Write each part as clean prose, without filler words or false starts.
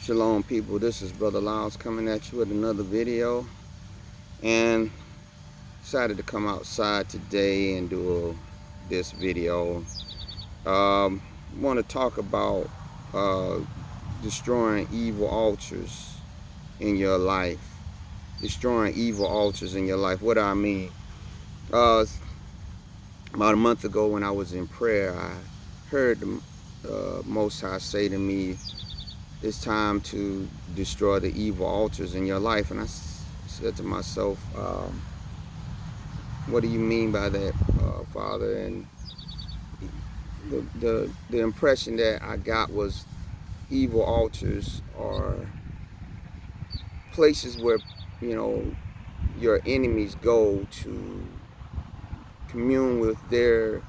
Shalom, people. This is Brother Lyles coming at you with another video, and decided to come outside today and do this video. Want to talk about uh, destroying evil altars in your life. Destroying evil altars in your life. What do I mean? Uh, about a month ago, when I was in prayer, I heard the Most High say to me, "It's time to destroy the evil altars in your life." And I said to myself, what do you mean by that, Father? And the impression that I got was evil altars are places where, you know, your enemies go to commune with their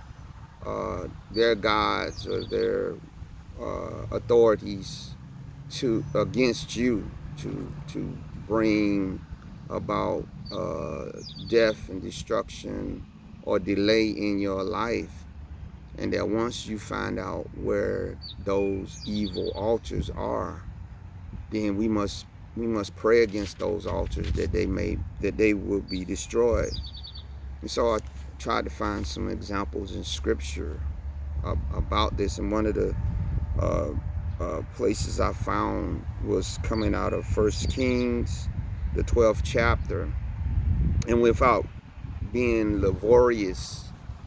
gods or their authorities against you, to bring about death and destruction or delay in your life. And that once you find out where those evil altars are, then we must pray against those altars, that they will be destroyed. And so I tried to find some examples in scripture about this, and one of the places I found was coming out of 1 Kings, the 12th chapter. And without being laborious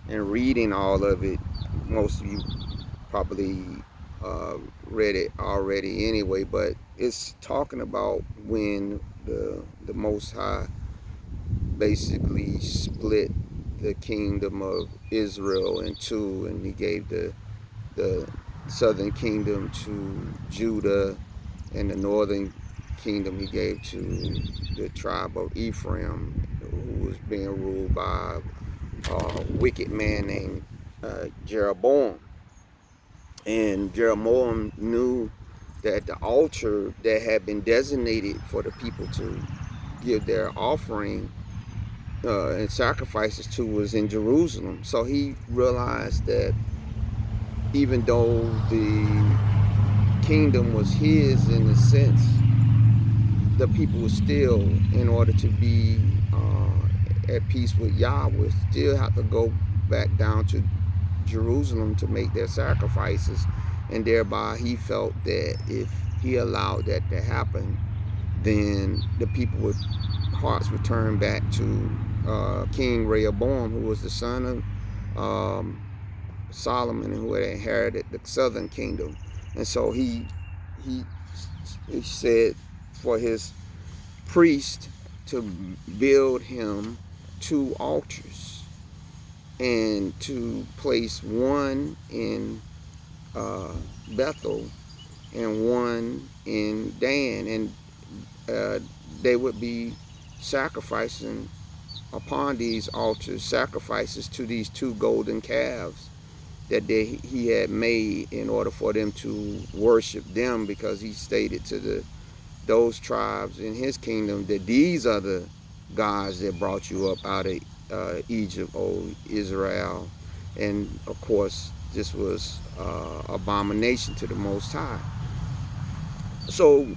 and reading all of it, most of you probably read it already anyway, but it's talking about when the Most High basically split the kingdom of Israel in two, and he gave the southern kingdom to Judah, and the northern kingdom he gave to the tribe of Ephraim, who was being ruled by a wicked man named Jeroboam. And Jeroboam knew that the altar that had been designated for the people to give their offering and sacrifices to was in Jerusalem. So he realized that even though the kingdom was his in a sense, the people would still, in order to be at peace with Yah, would still have to go back down to Jerusalem to make their sacrifices. And thereby he felt that if he allowed that to happen, then the people hearts would turn back to King Rehoboam, who was the son of Solomon, and who had inherited the southern kingdom. And so he said for his priest to build him 2 altars, and to place one in Bethel and one in Dan, and they would be sacrificing upon these altars sacrifices to these 2 golden calves that he had made in order for them to worship them, because he stated to those tribes in his kingdom that these are the gods that brought you up out of Egypt, O Israel. And of course, this was abomination to the Most High. So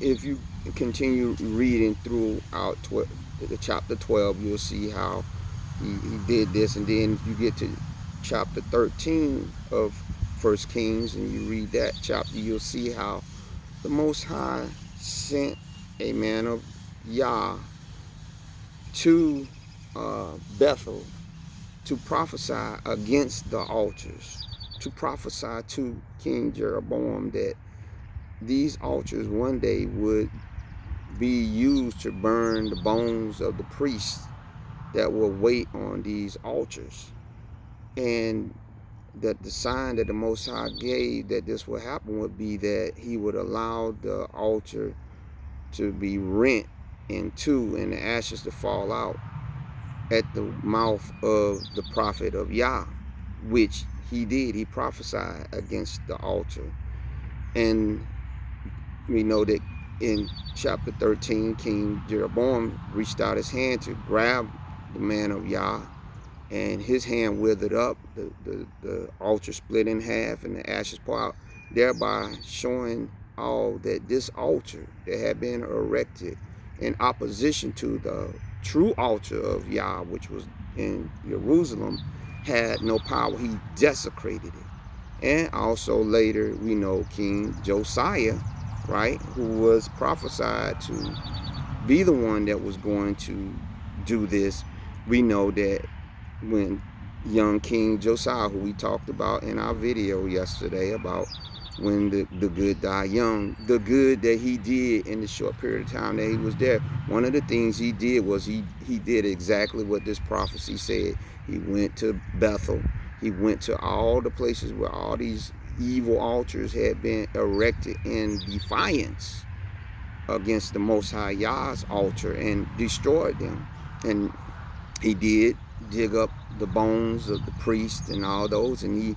if you continue reading throughout the chapter 12, you'll see how he did this. And then you get to chapter 13 of 1 Kings, and you read that chapter, you'll see how the Most High sent a man of Yah to Bethel to prophesy against the altars, to prophesy to King Jeroboam that these altars one day would be used to burn the bones of the priests that will wait on these altars. And that the sign that the Most High gave that this would happen would be that he would allow the altar to be rent in 2 and the ashes to fall out at the mouth of the prophet of Yah, which he did. He prophesied against the altar. And we know that in chapter 13, King Jeroboam reached out his hand to grab the man of Yah, and his hand withered up, the altar split in half, and the ashes poured out, thereby showing all that this altar that had been erected in opposition to the true altar of Yah, which was in Jerusalem, had no power. He desecrated it. And also later, we know King Josiah, right, who was prophesied to be the one that was going to do this. We know that when young King Josiah, who we talked about in our video yesterday about when the good die young, the good that he did in the short period of time that he was there, one of the things he did was he did exactly what this prophecy said. He went to Bethel. He went to all the places where all these evil altars had been erected in defiance against the Most High Yah's altar, and destroyed them. And he did dig up the bones of the priest and all those, and he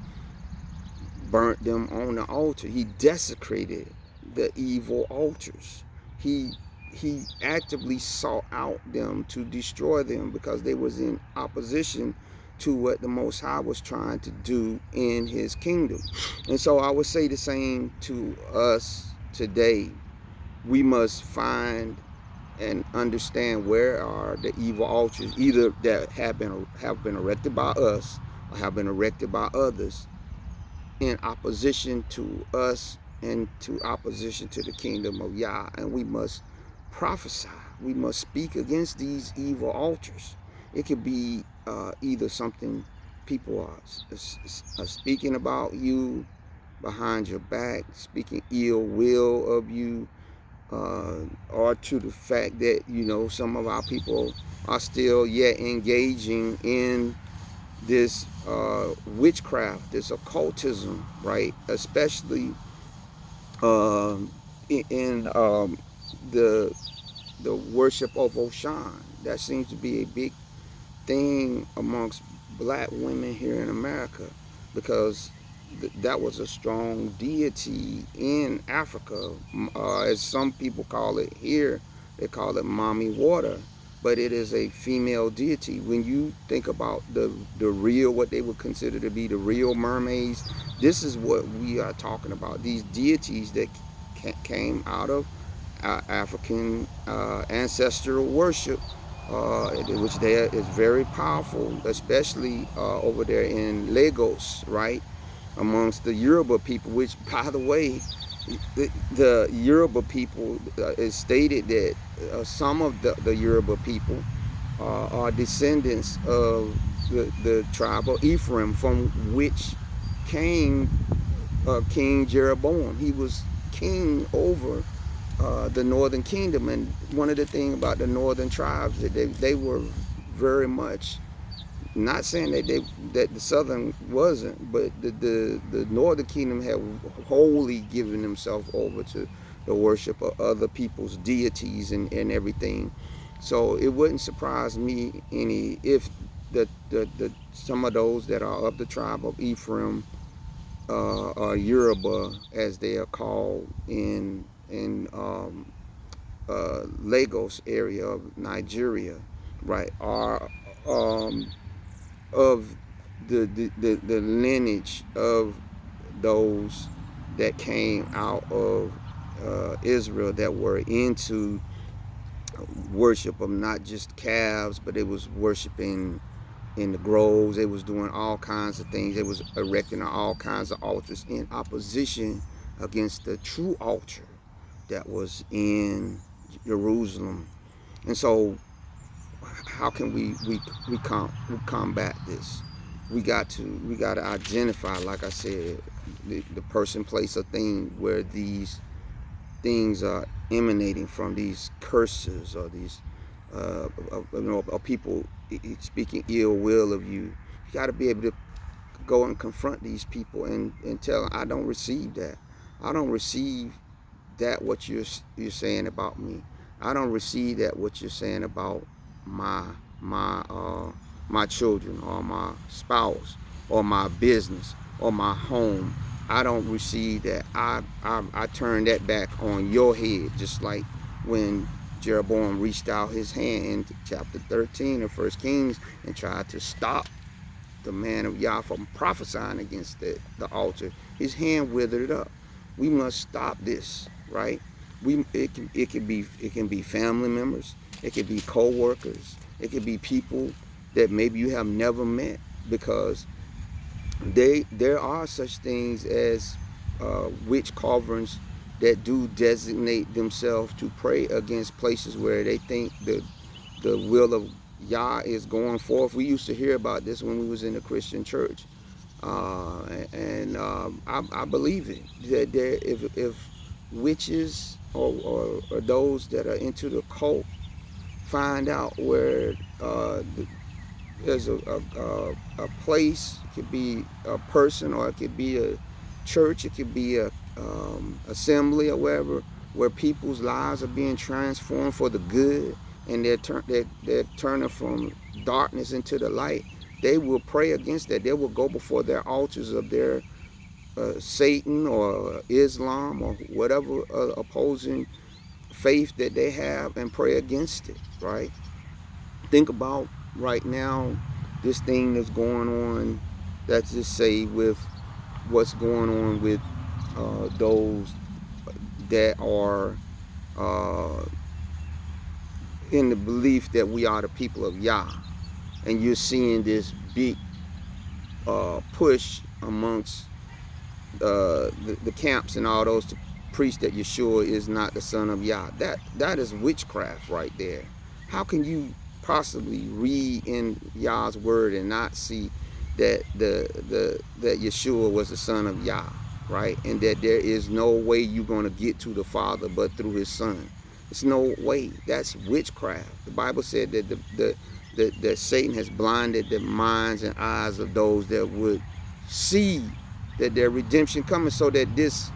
burnt them on the altar. He desecrated the evil altars. He actively sought out them to destroy them because they was in opposition to what the Most High was trying to do in his kingdom. And so I would say the same to us today. We must find and understand where are the evil altars, either that have been erected by us or have been erected by others, in opposition to us and to opposition to the kingdom of Yah. And we must prophesy. We must speak against these evil altars. It could be either something people are speaking about you behind your back, speaking ill will of you, or to the fact that, you know, some of our people are still yet engaging in this witchcraft, this occultism, right? Especially in the worship of Oshan. That seems to be a big thing amongst black women here in America, because that was a strong deity in Africa. As some people call it here, they call it Mommy Water, but it is a female deity. When you think about the real, what they would consider to be the real mermaids, this is what we are talking about. These deities that came out of African ancestral worship, which there is very powerful, especially over there in Lagos, right? Amongst the Yoruba people, which, by the way, the Yoruba people, is stated that some of the Yoruba people are descendants of the tribe of Ephraim, from which came King Jeroboam. He was king over the northern kingdom. And one of the things about the northern tribes, that they were very much, not saying that the southern wasn't, but the northern kingdom had wholly given themselves over to the worship of other people's deities and everything. So it wouldn't surprise me any if the some of those that are of the tribe of Ephraim, or Yoruba as they are called in Lagos area of Nigeria, right, are of the lineage of those that came out of Israel, that were into worship of not just calves, but it was worshiping in the groves. They was doing all kinds of things. They was erecting all kinds of altars in opposition against the true altar that was in Jerusalem. And so how can we combat this? We got to identify, like I said, the person, place, or thing where these things are emanating from, these curses, or these or people speaking ill will of you. You got to be able to go and confront these people and tell them, I don't receive that. I don't receive that what you're saying about me. I don't receive that what you're saying about my children, or my spouse, or my business, or my home. I don't receive that. I turn that back on your head, just like when Jeroboam reached out his hand in chapter 13 of 1 Kings and tried to stop the man of Yah from prophesying against the altar. His hand withered up. We must stop this, right? It can be family members, it could be co-workers, it could be people that maybe you have never met, because there are such things as witch coverings that do designate themselves to pray against places where they think the will of Yah is going forth. We used to hear about this when we was in the Christian church, and I believe it, that if witches or those that are into the cult find out where there's a place, it could be a person, or it could be a church, it could be a assembly or wherever, where people's lives are being transformed for the good, and they're turning from darkness into the light. They will pray against that. They will go before their altars of their Satan or Islam or whatever opposing faith that they have, and pray against it, right? Think about right now this thing that's going on, let's just say, with what's going on with those that are uh, in the belief that we are the people of Yah. And you're seeing this big push amongst the camps and all those to preach that Yeshua is not the son of Yah. That is witchcraft right there. How can you possibly read in Yah's word and not see that that Yeshua was the son of Yah, right? And that there is no way you're going to get to the Father but through his son. It's no way. That's witchcraft. The Bible said that that Satan has blinded the minds and eyes of those that would see that their redemption coming, so that this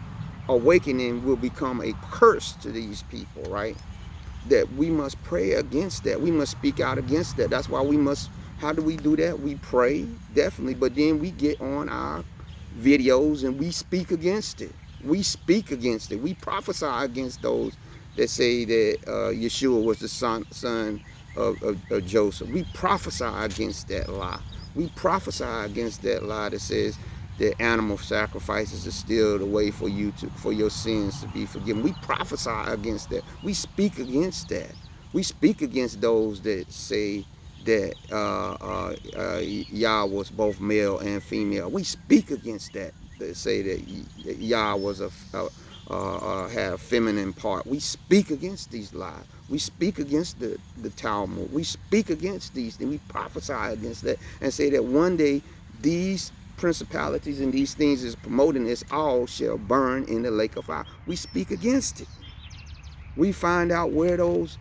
awakening will become a curse to these people, right? That we must pray against that. We must speak out against that. That's why we must, how do we do that? We pray, definitely, but then we get on our videos and we speak against it. We speak against it. We prophesy against those that say that Yeshua was the son of Joseph. We prophesy against that lie. We prophesy against that lie that says that animal sacrifices are still the way for your sins to be forgiven. We prophesy against that. We speak against that. We speak against those that say that Yah was both male and female. We speak against that. That say that Yah was had a feminine part. We speak against these lies. We speak against the Talmud. We speak against these things. We prophesy against that and say that one day these principalities and these things is promoting this all shall burn in the lake of fire. We speak against it. We find out where those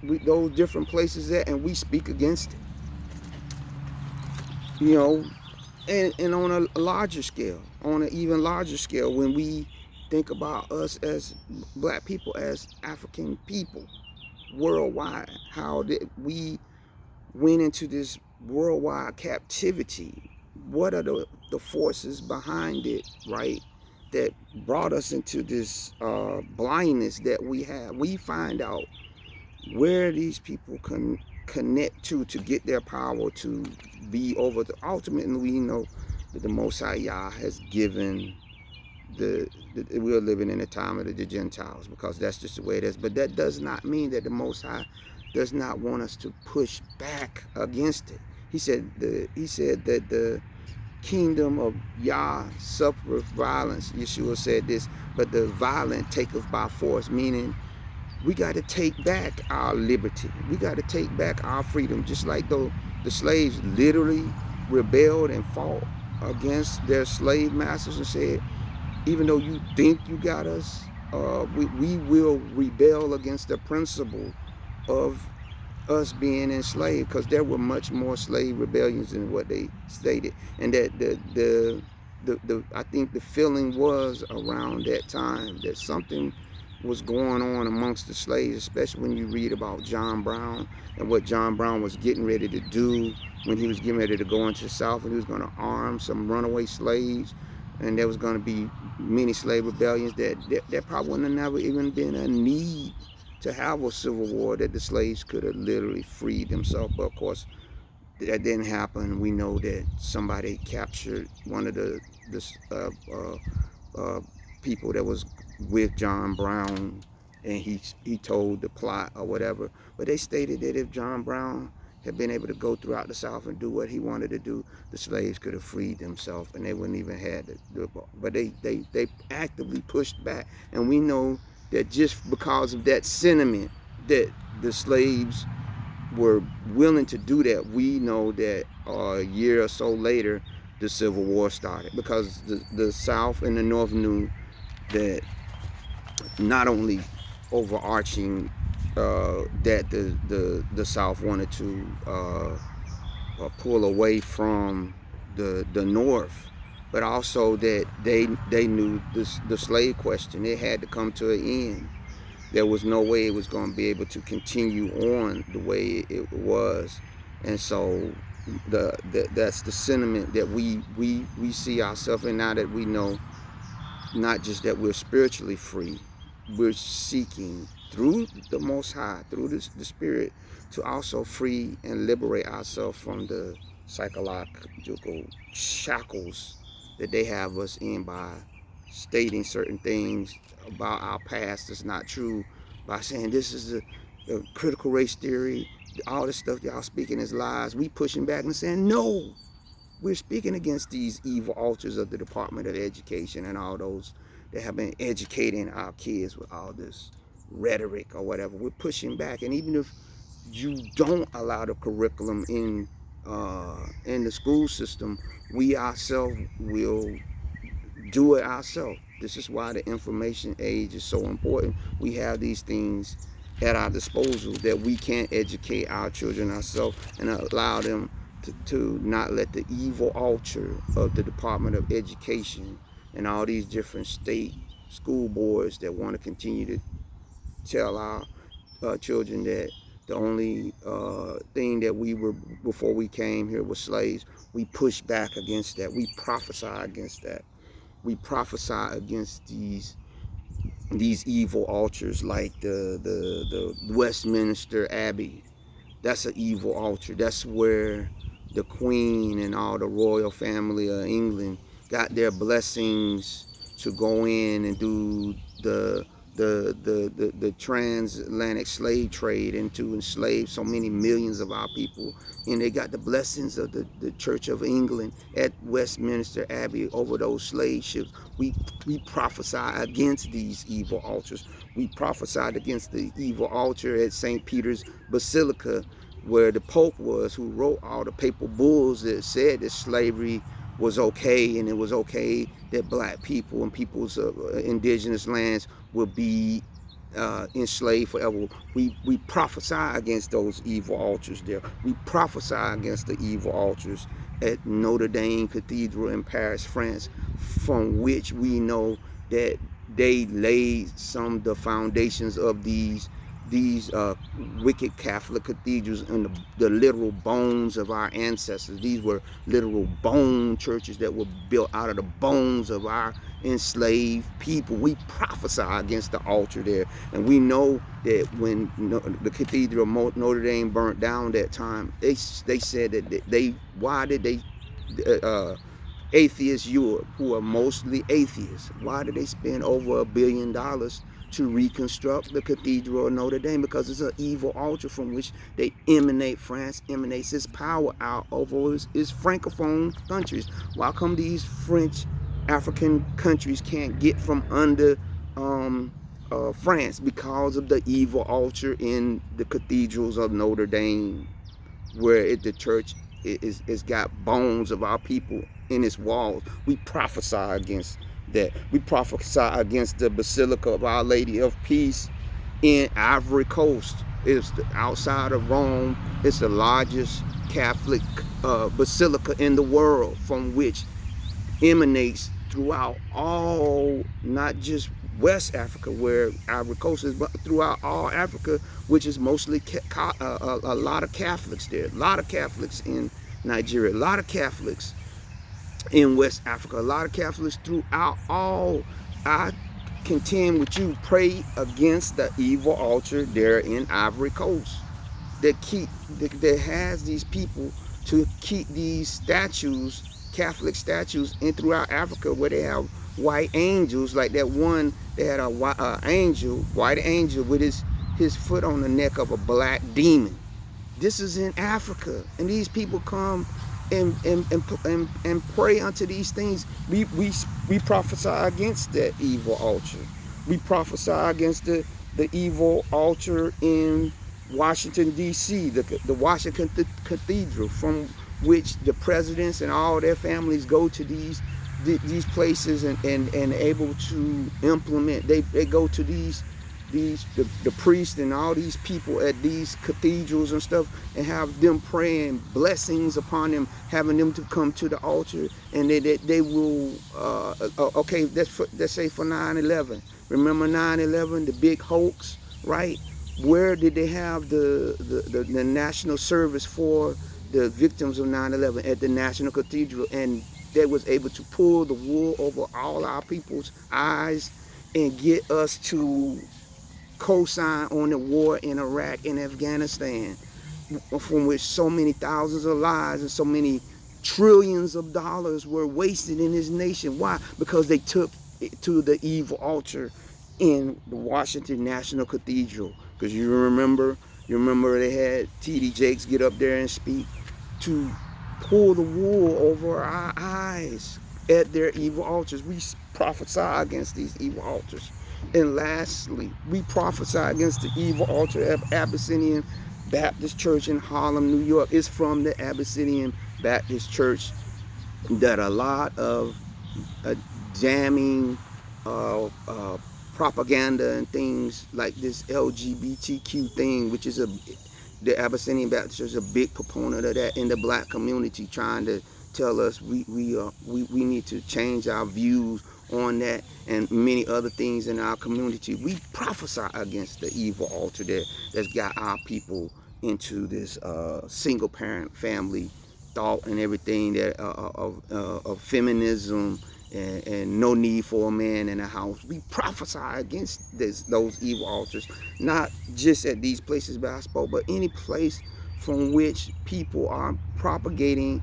different places at, and we speak against it. You know, and on a larger scale, on an even larger scale, when we think about us as black people, as African people worldwide, how did we went into this worldwide captivity? What are the forces behind it, right, that brought us into this blindness that we have? We find out where these people can connect to get their power to be over the. Ultimately, we know that the Most High Yah has given we're living in the time of the Gentiles, because that's just the way it is. But that does not mean that the Most High does not want us to push back against it. He said that the kingdom of Yah suffereth violence. Yeshua said this, but the violent taketh by force, meaning we got to take back our liberty. We got to take back our freedom, just like though the slaves literally rebelled and fought against their slave masters and said, even though you think you got us, we will rebel against the principle of us being enslaved, because there were much more slave rebellions than what they stated. And that I think the feeling was around that time that something was going on amongst the slaves, especially when you read about John Brown and what John Brown was getting ready to do when he was getting ready to go into the South, and he was going to arm some runaway slaves, and there was going to be many slave rebellions. That probably wouldn't have never even been a need to have a civil war, that the slaves could have literally freed themselves. But of course, that didn't happen. We know that somebody captured one of the people that was with John Brown, and he told the plot or whatever. But they stated that if John Brown had been able to go throughout the South and do what he wanted to do, the slaves could have freed themselves, and they wouldn't even had to do it. But they actively pushed back, and we know that just because of that sentiment that the slaves were willing to do that, we know that a year or so later the Civil War started, because the South and the North knew that not only overarching that the South wanted to pull away from the North, but also that they knew the slave question, it had to come to an end. There was no way it was going to be able to continue on the way it was. And so that's the sentiment that we see ourselves in now, that we know not just that we're spiritually free, we're seeking through the Most High, through the Spirit, to also free and liberate ourselves from the psychological shackles that they have us in by stating certain things about our past that's not true, by saying this is a critical race theory, all this stuff y'all speaking is lies. We pushing back and saying, no, we're speaking against these evil altars of the Department of Education and all those that have been educating our kids with all this rhetoric or whatever. We're pushing back. And even if you don't allow the curriculum in the school system, we ourselves will do it ourselves. This is why the information age is so important. We have these things at our disposal that we can educate our children ourselves and allow them to not let the evil altar of the Department of Education and all these different state school boards that want to continue to tell our children that the only thing that we were before we came here was slaves. We push back against that. We prophesy against that. We prophesy against these evil altars, like the Westminster Abbey. That's an evil altar. That's where the Queen and all the royal family of England got their blessings to go in and do the transatlantic slave trade and to enslave so many millions of our people. And they got the blessings of the Church of England at Westminster Abbey over those slave ships. We prophesy against these evil altars. We prophesied against the evil altar at St. Peter's Basilica, where the Pope was, who wrote all the papal bulls that said that slavery was okay, and it was okay that black people and people's indigenous lands will be enslaved forever. We prophesy against those evil altars there. We prophesy against the evil altars at Notre Dame Cathedral in Paris, France, from which we know that they laid some of the foundations of these wicked Catholic cathedrals and the literal bones of our ancestors. These were literal bone churches that were built out of the bones of our enslaved people. We prophesy against the altar there, and we know that when the Cathedral of Notre Dame burnt down that time, they said that why did they atheist Europe, who are mostly atheists, why did they spend over $1 billion to reconstruct the Cathedral of Notre Dame? Because it's an evil altar from which they emanate. France emanates its power out over its francophone countries. Why come these French African countries can't get from under France? Because of the evil altar in the cathedrals of Notre Dame, where the church is got bones of our people in its walls. We prophesy against that. We prophesy against the Basilica of Our Lady of Peace in Ivory Coast. It's outside of Rome. It's the largest Catholic basilica in the world, from which emanates throughout all, not just West Africa where Ivory Coast is, but throughout all Africa, which is mostly a lot of Catholics there. A lot of Catholics in Nigeria, a lot of Catholics in West Africa, a lot of Catholics throughout all. I contend with you, pray against the evil altar there in Ivory Coast that has these people to keep these statues, Catholic statues, in throughout Africa, where they have white angels, like that one. They had a white angel with his foot on the neck of a black demon. This is in Africa, and these people come and pray unto these things. We prophesy against that evil altar. We prophesy against the evil altar in Washington D.C., the Washington Cathedral, from which the presidents and all their families go to these places and able to implement. They go to the priests and all these people at these cathedrals and stuff, and have them praying blessings upon them, having them to come to the altar, and they will okay, let's say for 9/11. Remember 9/11, the big hoax, right? Where did they have the national service for the victims of 9/11? At the National Cathedral, and they was able to pull the wool over all our people's eyes and get us to co-sign on the war in Iraq and Afghanistan, from which so many thousands of lives and so many trillions of dollars were wasted in this nation. Why? Because they took it to the evil altar in the Washington National Cathedral. Because you remember they had T.D. Jakes get up there and speak to pull the wool over our eyes at their evil altars. We prophesy against these evil altars. And lastly, we prophesy against the evil altar of Abyssinian Baptist Church in Harlem, New York. It's from the Abyssinian Baptist Church that a lot of jamming propaganda and things like this LGBTQ thing, which is the Abyssinian Baptist Church is a big proponent of that in the black community, trying to tell us we need to change our views on that and many other things in our community. We prophesy against the evil altar that's got our people into this single parent family thought and everything that of feminism and no need for a man in a house. We prophesy against those evil altars, not just at these places that I spoke, but any place from which people are propagating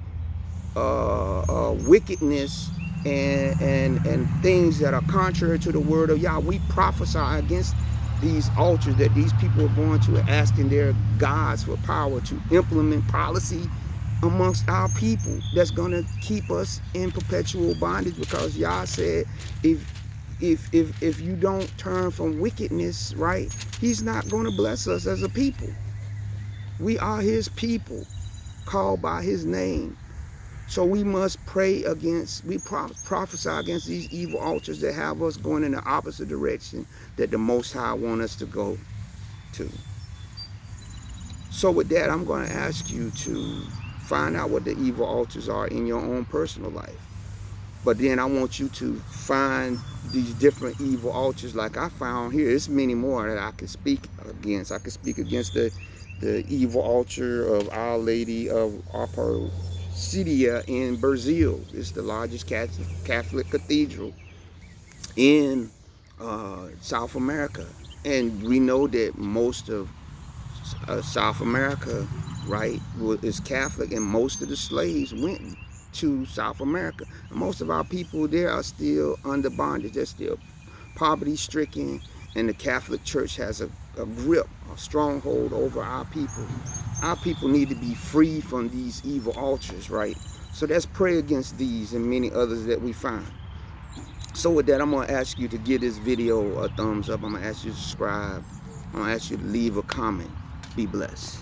wickedness and things that are contrary to the word of Yah. We prophesy against these altars that these people are going to, asking their gods for power to implement policy amongst our people that's going to keep us in perpetual bondage, because Yah said if you don't turn from wickedness, right, he's not going to bless us as a people. We are his people, called by his name. So we must pray against, we prophesy against these evil altars that have us going in the opposite direction that the Most High want us to go to. So with that, I'm going to ask you to find out what the evil altars are in your own personal life. But then I want you to find these different evil altars like I found here. There's many more that I can speak against. I can speak against the evil altar of Our Lady of Aparecida in Brazil. It's the largest Catholic cathedral in South America. And we know that most of South America, right, is Catholic, and most of the slaves went to South America. And most of our people there are still under bondage. They're still poverty stricken, and the Catholic Church has a grip, a stronghold over our people. Our people need to be free from these evil altars, right? So let's pray against these and many others that we find. So with that, I'm going to ask you to give this video a thumbs up. I'm going to ask you to subscribe. I'm going to ask you to leave a comment. Be blessed.